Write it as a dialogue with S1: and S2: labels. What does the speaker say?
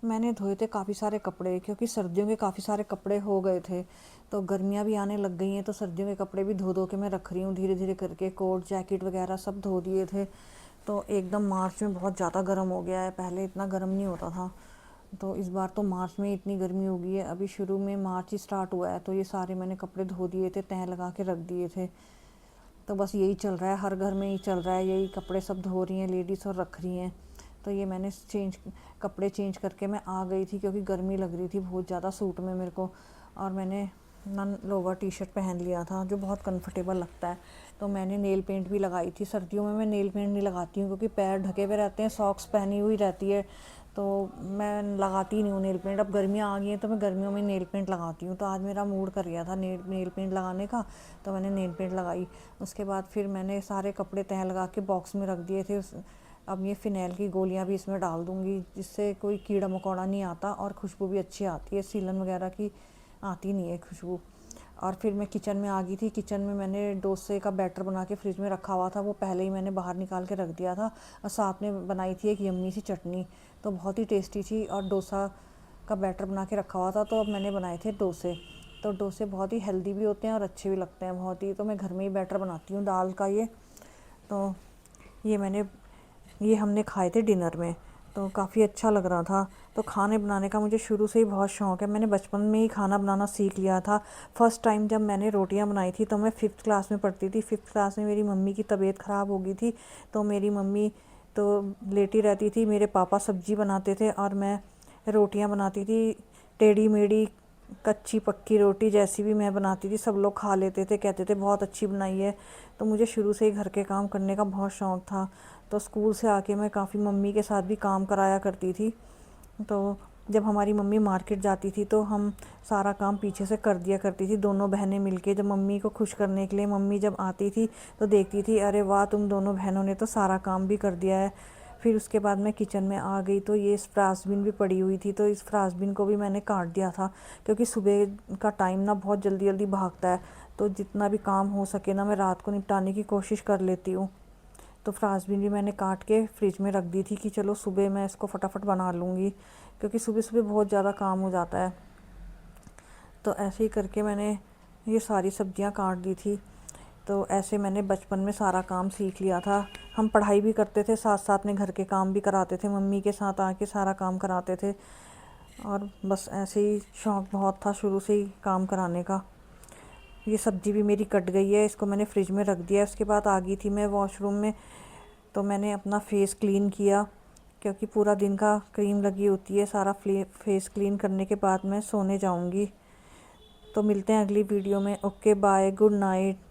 S1: मैंने धोए थे काफ़ी सारे कपड़े, क्योंकि सर्दियों के काफ़ी सारे कपड़े हो गए थे। तो गर्मियाँ भी आने लग गई हैं, तो सर्दियों के कपड़े भी धो धो के मैं रख रही हूँ धीरे धीरे करके। कोट जैकेट वगैरह सब धो दिए थे। तो एकदम मार्च में बहुत ज़्यादा गर्म हो गया है, पहले इतना गर्म नहीं होता था। तो इस बार तो मार्च में इतनी गर्मी हो गई है। अभी शुरू में मार्च ही स्टार्ट हुआ है, तो ये सारे मैंने कपड़े धो दिए थे, तह लगा के रख दिए थे। तो बस यही चल रहा है, हर घर में ही चल रहा है, यही कपड़े सब धो रही हैं लेडीज़ और रख रही हैं। तो ये मैंने कपड़े चेंज करके मैं आ गई थी, क्योंकि गर्मी लग रही थी बहुत ज़्यादा सूट में मेरे को। और मैंने नन लोवर टी शर्ट पहन लिया था, जो बहुत कंफर्टेबल लगता है। तो मैंने नेल पेंट भी लगाई थी। सर्दियों में मैं नेल पेंट नहीं लगाती हूँ, क्योंकि पैर ढके हुए रहते हैं, सॉक्स पहनी हुई रहती है, तो मैं लगाती नहीं हूँ नेल पेंट। अब गर्मियाँ आ गई हैं तो मैं गर्मियों में नेल पेंट लगाती हूँ। तो आज मेरा मूड कर गया था नेल पेंट लगाने का, तो मैंने नेल पेंट लगाई। उसके बाद फिर मैंने सारे कपड़े तह लगा के बॉक्स में रख दिए थे। अब ये फ़िनाइल की गोलियाँ भी इसमें डाल दूँगी, जिससे कोई कीड़ा मकोड़ा नहीं आता, और खुशबू भी अच्छी आती है। सीलन वगैरह की आती नहीं है खुशबू। और फिर मैं किचन में आ गई थी। किचन में मैंने डोसे का बैटर बना के फ्रिज में रखा हुआ था, वो पहले ही मैंने बाहर निकाल के रख दिया था। और साथ में बनाई थी एक यम्मी सी चटनी, तो बहुत ही टेस्टी थी। और डोसा का बैटर बना के रखा हुआ था, तो अब मैंने बनाए थे डोसे। तो डोसे बहुत ही हेल्दी भी होते हैं और अच्छे भी लगते हैं बहुत ही। तो मैं घर में ही बैटर बनाती हूँ दाल का ये। तो ये हमने खाए थे डिनर में, तो काफ़ी अच्छा लग रहा था। तो खाने बनाने का मुझे शुरू से ही बहुत शौक़ है। मैंने बचपन में ही खाना बनाना सीख लिया था। फ़र्स्ट टाइम जब मैंने रोटियां बनाई थी तो मैं 5th क्लास में पढ़ती थी। 5th क्लास में मेरी मम्मी की तबीयत ख़राब हो गई थी, तो मेरी मम्मी तो लेटी रहती थी, मेरे पापा सब्ज़ी बनाते थे और मैं रोटियां बनाती थी। टेढ़ी मेढ़ी कच्ची पक्की रोटी जैसी भी मैं बनाती थी, सब लोग खा लेते थे, कहते थे बहुत अच्छी बनाई है। तो मुझे शुरू से ही घर के काम करने का बहुत शौक़ था। तो स्कूल से आके मैं काफ़ी मम्मी के साथ भी काम कराया करती थी। तो जब हमारी मम्मी मार्केट जाती थी तो हम सारा काम पीछे से कर दिया करती थी, दोनों बहनें मिलके। जब मम्मी को खुश करने के लिए मम्मी जब आती थी तो देखती थी, अरे वाह, तुम दोनों बहनों ने तो सारा काम भी कर दिया है। फिर उसके बाद मैं किचन में आ गई, तो ये फ्रांसबीन भी पड़ी हुई थी, तो इस फ्रांसबीन को भी मैंने काट दिया था, क्योंकि सुबह का टाइम ना बहुत जल्दी जल्दी भागता है। तो जितना भी काम हो सके ना, मैं रात को निपटाने की कोशिश कर लेती हूँ। तो फ्रांसबीन भी मैंने काट के फ्रिज में रख दी थी कि चलो सुबह मैं इसको फटाफट बना लूँगी, क्योंकि सुबह सुबह बहुत ज़्यादा काम हो जाता है। तो ऐसे ही करके मैंने ये सारी सब्जियां काट दी थी। तो ऐसे मैंने बचपन में सारा काम सीख लिया था। हम पढ़ाई भी करते थे, साथ साथ में घर के काम भी कराते थे, मम्मी के साथ आके सारा काम कराते थे। और बस ऐसे ही शौक़ बहुत था शुरू से ही काम कराने का। ये सब्ज़ी भी मेरी कट गई है, इसको मैंने फ्रिज में रख दिया। उसके बाद आ गई थी मैं वॉशरूम में, तो मैंने अपना फेस क्लीन किया, क्योंकि पूरा दिन का क्रीम लगी होती है। सारा फेस क्लीन करने के बाद मैं सोने जाऊंगी। तो मिलते हैं अगली वीडियो में। Okay, bye, good night.